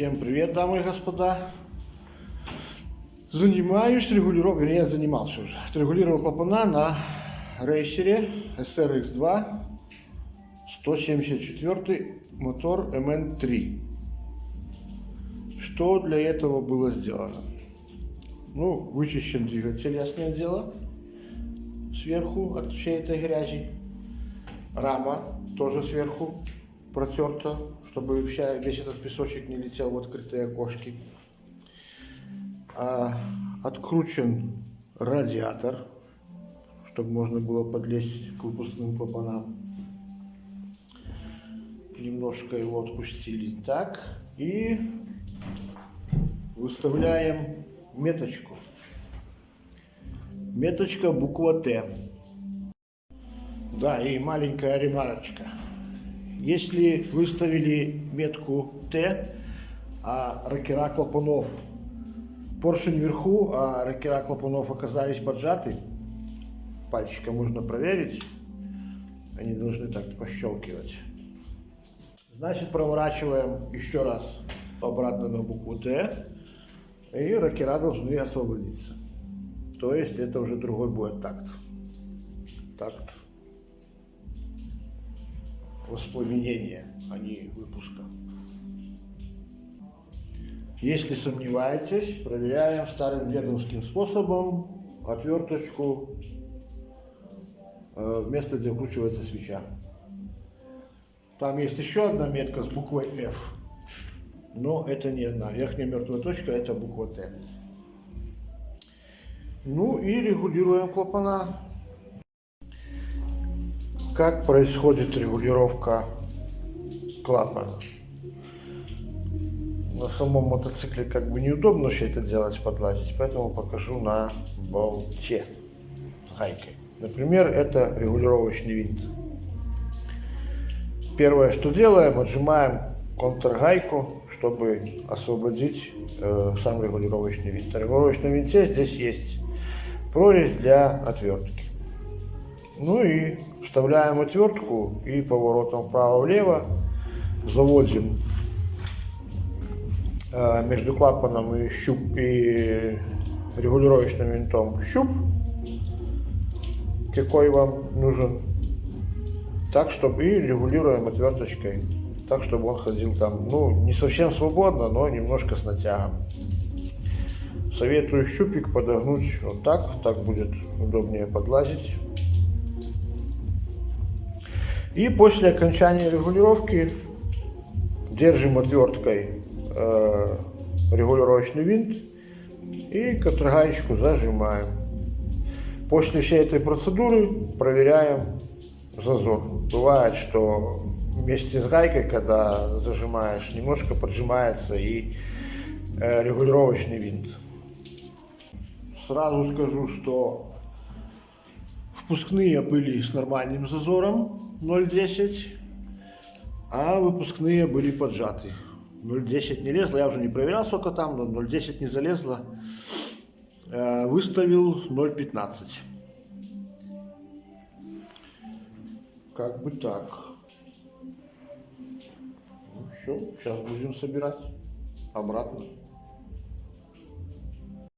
Всем привет, дамы и господа. Занимаюсь регулировкой, я занимался уже. Регулировал клапана на рейсере SRX2 174 мотор MN3. Что для этого было сделано? Ну, вычищен двигатель, ясное дело, сверху от всей этой грязи. Рама тоже сверху протерта, чтобы весь этот песочек не летел в открытые окошки. Откручен радиатор, чтобы можно было подлезть к выпускным клапанам. Немножко его отпустили. Так, и выставляем меточку. Меточка буква Т. Да, и маленькая ремарочка. Если выставили метку Т, а рокера клапанов, поршень вверху, а рокера клапанов оказались поджаты, пальчиком можно проверить, они должны так пощелкивать. Значит, проворачиваем еще раз обратно на букву Т, и рокера должны освободиться. То есть это уже другой будет такт. Такт воспламенения, а не выпуска. Если сомневаетесь, проверяем старым дедовским способом отверточку в место, где вкручивается свеча. Там есть еще одна метка с буквой F, но это не одна. Верхняя мертвая точка — это буква Т. Ну и регулируем клапана. Как происходит регулировка клапана? На самом мотоцикле как бы неудобно все это делать, подлазить, поэтому покажу на болте с гайкой. Например, это регулировочный винт. Первое, что делаем, отжимаем контргайку, чтобы освободить сам регулировочный винт. На регулировочном винте здесь есть прорезь для отвертки. Ну и вставляем отвертку и поворотом вправо-влево заводим между клапаном и регулировочным винтом щуп, какой вам нужен, так, чтобы и регулируем отверточкой, так, чтобы он ходил там, ну, не совсем свободно, но немножко с натягом. Советую щупик подогнуть вот так будет удобнее подлазить. И после окончания регулировки держим отверткой регулировочный винт и контргаечку зажимаем. После всей этой процедуры проверяем зазор. Бывает, что вместе с гайкой, когда зажимаешь, немножко поджимается и регулировочный винт. Сразу скажу, что впускные были с нормальным зазором 0,10, а выпускные были поджаты. 0,10 не лезло, я уже не проверял, сколько там, но 0,10 не залезло. Выставил 0,15. Как бы так. Ну все, сейчас будем собирать обратно.